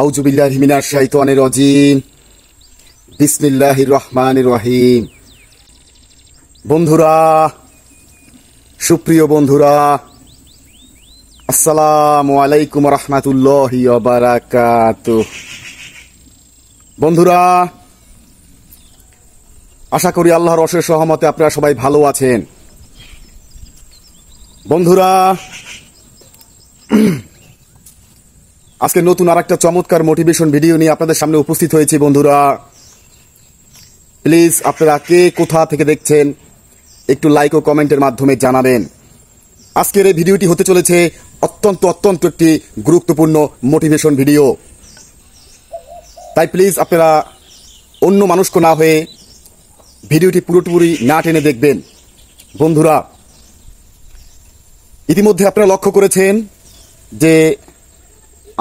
আউযু বিল্লাহি মিনাশ শাইতানির রাজিম। বিসমিল্লাহির রহমানির রহিম। বন্ধুরা, সুপ্রিয় বন্ধুরা, আসসালামু আলাইকুম রাহমাতুল্লাহি ওয়া বারাকাতুহু। বন্ধুরা, আশা করি আল্লাহর অশেষ রহমতে আপনারা সবাই ভালো আছেন। বন্ধুরা, আজকে নতুন আরেকটা চমৎকার মোটিভেশন ভিডিও নিয়ে আপনাদের সামনে উপস্থিত হয়েছি। বন্ধুরা, প্লিজ আপনারা কে কোথা থেকে দেখছেন একটু লাইক ও কমেন্টের মাধ্যমে জানাবেন। আজকের এই ভিডিওটি হতে চলেছে অত্যন্ত একটি গুরুত্বপূর্ণ মোটিভেশন ভিডিও। তাই প্লিজ আপনারা অন্য মানুষকে না হয়ে ভিডিওটি পুরোপুরি না টেনে দেখবেন। বন্ধুরা, ইতিমধ্যে আপনারা লক্ষ্য করেছেন যে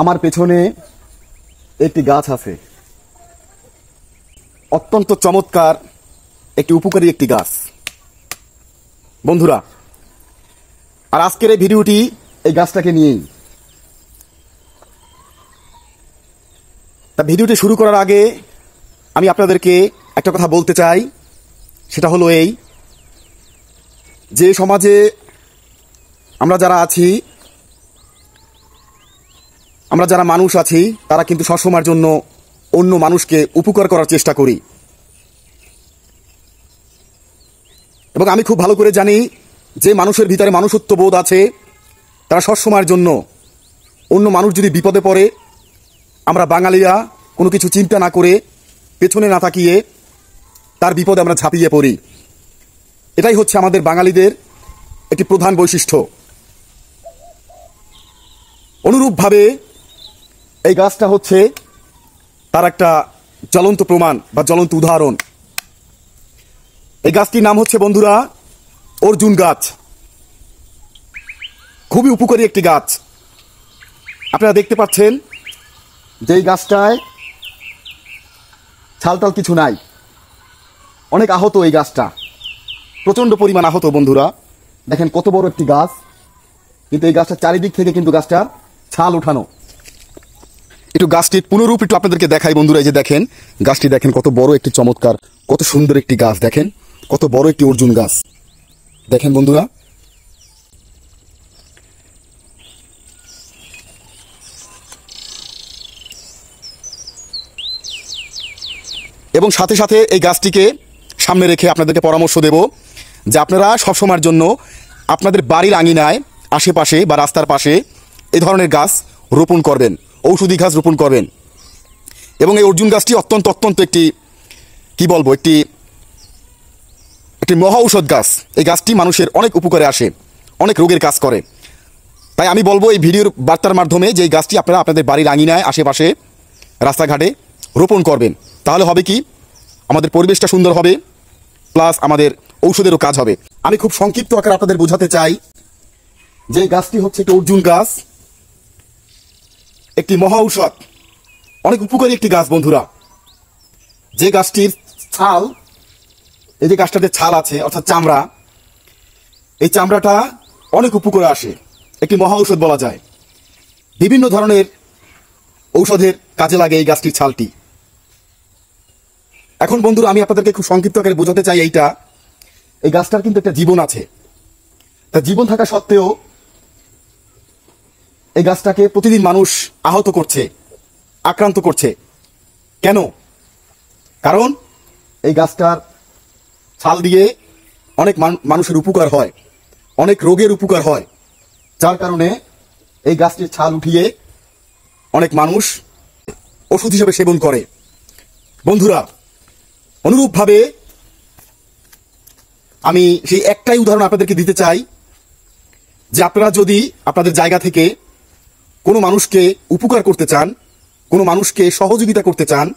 আমার পেছনে একটি গাছ আছে, অত্যন্ত চমৎকার একটি উপকারী একটি গাছ। বন্ধুরা, আর আজকের এই ভিডিওটি এই গাছটাকে নিয়েই। তা ভিডিওটি শুরু করার আগে আমি আপনাদেরকে একটা কথা বলতে চাই, সেটা হলো এই যে সমাজে আমরা যারা আছি, আমরা যারা মানুষ আছি, তারা কিন্তু সবসময়ের জন্য অন্য মানুষকে উপকার করার চেষ্টা করি। এবং আমি খুব ভালো করে জানি যে মানুষের ভিতরে মানুষত্ব বোধ আছে, তারা সবসময়ের জন্য অন্য মানুষ যদি বিপদে পড়ে, আমরা বাঙালিরা কোনো কিছু চিন্তা না করে পেছনে না তাকিয়ে তার বিপদে আমরা ঝাঁপিয়ে পড়ি। এটাই হচ্ছে আমাদের বাঙালিদের একটি প্রধান বৈশিষ্ট্য। অনুরূপভাবে এই গাছটা হচ্ছে তার একটা জ্বলন্ত প্রমাণ বা জ্বলন্ত উদাহরণ। এই গাছটির নাম হচ্ছে বন্ধুরা অর্জুন গাছ। খুবই উপকারী একটি গাছ। আপনারা দেখতে পাচ্ছেন যে এই গাছটায় ছালটাল কিছু নাই, অনেক আহত এই গাছটা, প্রচন্ড পরিমাণ আহত। বন্ধুরা দেখেন কত বড় একটি গাছ, কিন্তু এই গাছটার চারিদিক থেকে কিন্তু গাছটা ছাল উঠানো। একটু গাছটির পুনরূপ একটু আপনাদেরকে দেখাই। বন্ধুরা, এই যে দেখেন গাছটি, দেখেন কত বড় একটি চমৎকার, কত সুন্দর একটি গাছ, দেখেন কত বড় একটি অর্জুন গাছ। দেখেন বন্ধুরা, এবং সাথে সাথে এই গাছটিকে সামনে রেখে আপনাদেরকে পরামর্শ দেব যে আপনারা সবসময়ের জন্য আপনাদের বাড়ির আঙিনায়, আশেপাশে বা রাস্তার পাশে এই ধরনের গাছ রোপণ করবেন, ঔষধি গাছ রোপণ করবেন। এবং এই অর্জুন গাছটি অত্যন্ত একটি কি বলবো, একটি মহা ঔষধ গাছ। এই গাছটি মানুষের অনেক উপকারে আসে, অনেক রোগের কাজ করে। তাই আমি বলবো এই ভিডিওর বার্তার মাধ্যমে যে এই গাছটি আপনারা আপনাদের বাড়ির আঙিনায়, আশেপাশে, রাস্তাঘাটে রোপণ করবেন। তাহলে হবে কি, আমাদের পরিবেশটা সুন্দর হবে, প্লাস আমাদের ঔষধেরও কাজ হবে। আমি খুব সংক্ষিপ্ত আকারে আপনাদের বোঝাতে চাই যে এই গাছটি হচ্ছে একটি অর্জুন গাছ, একটি মহা ঔষধ, অনেক উপকারী একটি গাছ। বন্ধুরা, যে গাছটির ছাল, এই যে গাছটাতে ছাল আছে অর্থাৎ চামড়া, এই চামড়াটা অনেক উপকারে আসে, একটি মহা ঔষধ বলা যায়। বিভিন্ন ধরনের ঔষধের কাজে লাগে এই গাছটির ছালটি। এখন বন্ধুরা, আমি আপনাদেরকে খুব সংক্ষিপ্ত আকারে বোঝাতে চাই এইটা, এই গাছটার কিন্তু একটা জীবন আছে। তা জীবন থাকা সত্ত্বেও এই গাছটাকে প্রতিদিন মানুষ আহত করছে, আক্রান্ত করছে। কেন? কারণ এই গাছটার ছাল দিয়ে অনেক মানুষের উপকার হয়, অনেক রোগের উপকার হয়, যার কারণে এই গাছটির ছাল উঠিয়ে অনেক মানুষ ওষুধ হিসেবে সেবন করে। বন্ধুরা, অনুরূপভাবে আমি সেই একটাই উদাহরণ আপনাদেরকে দিতে চাই যে আপনারা যদি আপনাদের জায়গা থেকে কোনো মানুষকে উপকার করতে চান, কোনো মানুষকে সহযোগিতা করতে চান,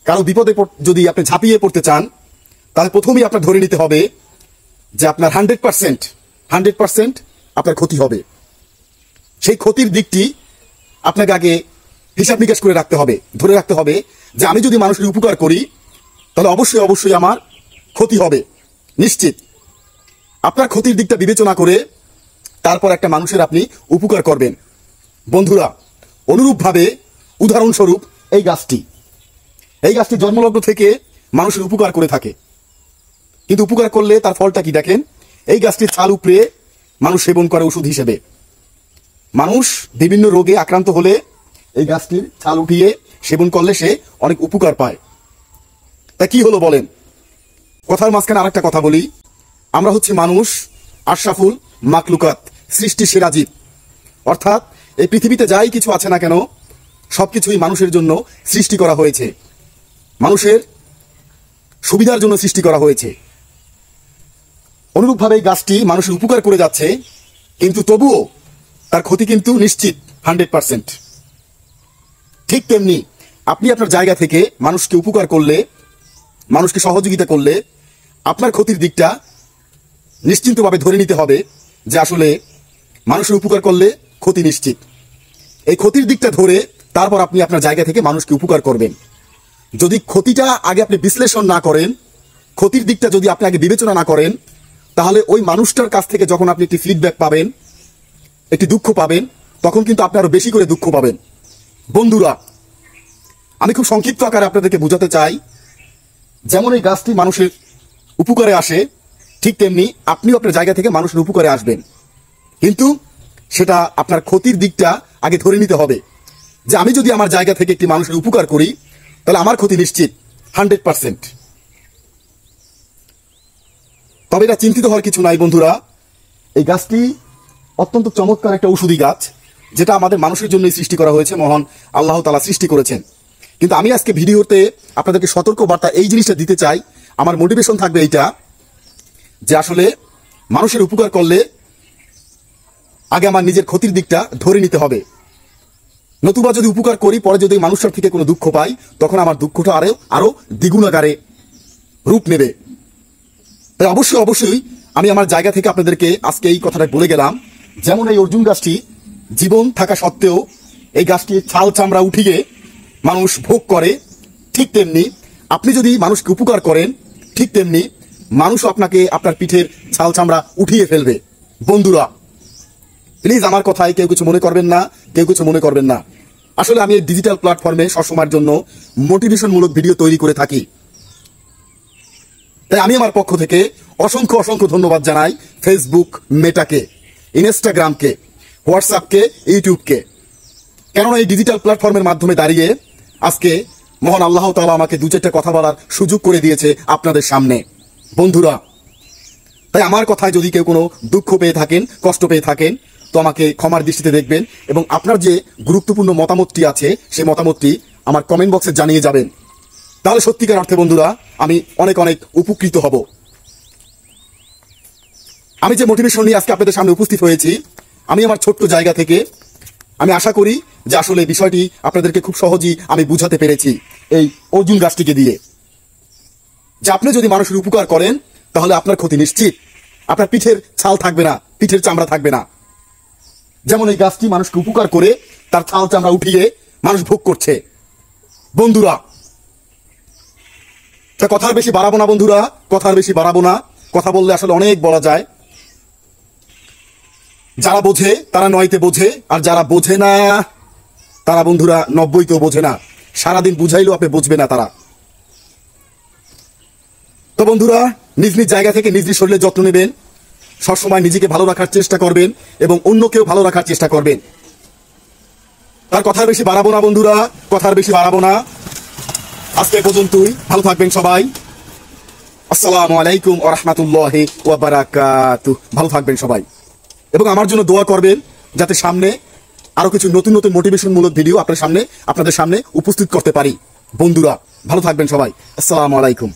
কারো বিপদে যদি আপনি ঝাঁপিয়ে পড়তে চান, তাহলে প্রথমেই আপনার ধরে নিতে হবে যে আপনার 100% আপনার ক্ষতি হবে। সেই ক্ষতির দিকটি আপনাকে আগে হিসাব নিকাশ করে রাখতে হবে, ধরে রাখতে হবে যে আমি যদি মানুষের উপকার করি তাহলে অবশ্যই আমার ক্ষতি হবে, নিশ্চিত। আপনার ক্ষতির দিকটা বিবেচনা করে তারপর একটা মানুষের আপনি উপকার করবেন। বন্ধুরা, অনুরূপভাবে উদাহরণস্বরূপ এই গাছটি জন্মলগ্ন থেকে মানুষের উপকার করে থাকে, কিন্তু উপকার করলে তার ফলটা কি দেখেন? এই গাছটির ছাল উপড়ে মানুষ সেবন করে ওষুধ হিসেবে। মানুষ বিভিন্ন রোগে আক্রান্ত হলে এই গাছটির ছাল উঠিয়ে সেবন করলে সে অনেক উপকার পায়। তা কি হলো বলেন? কথার মাঝখানে আরেকটা কথা বলি, আমরা হচ্ছে মানুষ আশরাফুল মাকলুকাত, সৃষ্টির সেরা জীব। অর্থাৎ এই পৃথিবীতে যাই কিছু আছে না কেন সবকিছুই মানুষের জন্য সৃষ্টি করা হয়েছে, মানুষের সুবিধার জন্য সৃষ্টি করা হয়েছে। অনুরূপভাবে এই গাছটি মানুষের উপকার করে যাচ্ছে, কিন্তু তবুও তার ক্ষতি কিন্তু নিশ্চিত 100%। ঠিক তেমনি আপনি আপনার জায়গা থেকে মানুষকে উপকার করলে, মানুষকে সহযোগিতা করলে আপনার ক্ষতির দিকটা নিশ্চিন্তভাবে ধরে নিতে হবে যে আসলে মানুষের উপকার করলে ক্ষতি নিশ্চিত। এই ক্ষতির দিকটা ধরে তারপর আপনি আপনার জায়গা থেকে মানুষকে উপকার করবেন। যদি ক্ষতিটা আগে আপনি বিশ্লেষণ না করেন, ক্ষতির দিকটা যদি আপনি আগে বিবেচনা না করেন, তাহলে ওই মানুষটার কাছ থেকে যখন আপনি একটি ফিডব্যাক পাবেন, একটি দুঃখ পাবেন, তখন কিন্তু আপনি আরো বেশি করে দুঃখ পাবেন। বন্ধুরা, আমি খুব সংক্ষিপ্ত আকারে আপনাদেরকে বোঝাতে চাই, যেমন এই গাছটি মানুষের উপকারে আসে, ঠিক তেমনি আপনিও আপনার জায়গা থেকে মানুষের উপকারে আসবেন। কিন্তু সেটা আপনার ক্ষতির দিকটা আগে ধরে নিতে হবে যে আমি যদি আমার জায়গা থেকে একটি মানুষের উপকার করি তাহলে আমার ক্ষতি নিশ্চিত 100%। তবে এটা চিন্তিত হওয়ার কিছু নাই বন্ধুরা, এই গাছটি অত্যন্ত চমৎকার একটা ঔষধি গাছ, যেটা আমাদের মানুষের জন্যই সৃষ্টি করা হয়েছে, মহান আল্লাহ তাআলা সৃষ্টি করেছেন। কিন্তু আমি আজকে ভিডিওতে আপনাদেরকে সতর্ক বার্তা এই জিনিসটা দিতে চাই, আমার মোটিভেশন থাকবে এইটা যে আসলে মানুষের উপকার করলে আগে আমার নিজের ক্ষতির দিকটা ধরে নিতে হবে। নতুবা যদি উপকার করি, পরে যদি মানুষের থেকে কোনো দুঃখ পাই, তখন আমার দুঃখটা আরো দ্বিগুণ আকারে রূপ নেবে। তাই অবশ্যই আমি আমার জায়গা থেকে আপনাদেরকে আজকে এই কথাটা বলে গেলাম, যেমন এই অর্জুন গাছটি জীবন থাকা সত্ত্বেও এই গাছটির ছাল চামড়া উঠিয়ে মানুষ ভোগ করে, ঠিক তেমনি আপনি যদি মানুষকে উপকার করেন, ঠিক তেমনি মানুষও আপনাকে আপনার পিঠের ছাল চামড়া উঠিয়ে ফেলবে। বন্ধুরা, প্লিজ আমার কথায় কেউ কিছু মনে করবেন না, কেউ কিছু মনে করবেন না। আসলে আমি এই ডিজিটাল প্ল্যাটফর্মে সবসময়ের জন্য মোটিভেশনমূলক ভিডিও তৈরি করে থাকি। তাই আমি আমার পক্ষ থেকে অসংখ্য ধন্যবাদ জানাই ফেসবুক, মেটাকে, ইনস্টাগ্রামকে, হোয়াটসঅ্যাপকে, ইউটিউবকে। কেননা এই ডিজিটাল প্ল্যাটফর্মের মাধ্যমে দাঁড়িয়ে আজকে মহান আল্লাহ তাআলা আমাকে দু চারটা কথা বলার সুযোগ করে দিয়েছে আপনাদের সামনে। বন্ধুরা, তাই আমার কথায় যদি কেউ কোনো দুঃখ পেয়ে থাকেন, কষ্ট পেয়ে থাকেন, তো আমাকে ক্ষমার দৃষ্টিতে দেখবেন এবং আপনার যে গুরুত্বপূর্ণ মতামতটি আছে সেই মতামতটি আমার কমেন্ট বক্সে জানিয়ে যাবেন। তাহলে সত্যিকার অর্থে বন্ধুরা আমি অনেক উপকৃত হব। আমি যে মোটিভেশন নিয়ে আজকে আপনাদের সামনে উপস্থিত হয়েছি, আমি আমার ছোট্ট জায়গা থেকে আমি আশা করি যে আসলে বিষয়টি আপনাদেরকে খুব সহজেই আমি বুঝাতে পেরেছি এই অর্জুন গাছটিকে দিয়ে, যে আপনি যদি মানুষের উপকার করেন তাহলে আপনার ক্ষতি নিশ্চিত। আপনার পিঠের ছাল থাকবে না, পিঠের চামড়া থাকবে না। যেমন এই গাছটি মানুষকে উপকার করে তার ছাল চামড়া উঠিয়ে মানুষ ভোগ করছে। বন্ধুরা, তা কথার বেশি বাড়াবো না বন্ধুরা, কথার বেশি বাড়াবো না। কথা বললে আসলে অনেক বলা যায়। যারা বোঝে তারা 9তে বোঝে, আর যারা বোঝে না তারা বন্ধুরা 90তেও বোঝে না। সারাদিন বুঝাইলেও আপনি বুঝবে না তারা। তো বন্ধুরা, নিজ নিজ জায়গা থেকে নিজ নিজ শরীরের যত্ন নেবেন, সবসময় নিজেকে ভালো রাখার চেষ্টা করবেন এবং অন্যকেও ভালো রাখার চেষ্টা করবেন। তার কথার বেশি বাড়াবো না বন্ধুরা, কথার বেশি বাড়াবো না। আজকে পর্যন্তই, ভালো থাকবেন সবাই। আসসালামু আলাইকুম ওয়া রাহমাতুল্লাহি ওয়া বারাকাতুহু। ভালো থাকবেন সবাই এবং আমার জন্য দোয়া করবেন যাতে সামনে আরো কিছু নতুন মোটিভেশনমূলক ভিডিও আপনাদের সামনে উপস্থিত করতে পারি। বন্ধুরা, ভালো থাকবেন সবাই। আসসালামু আলাইকুম।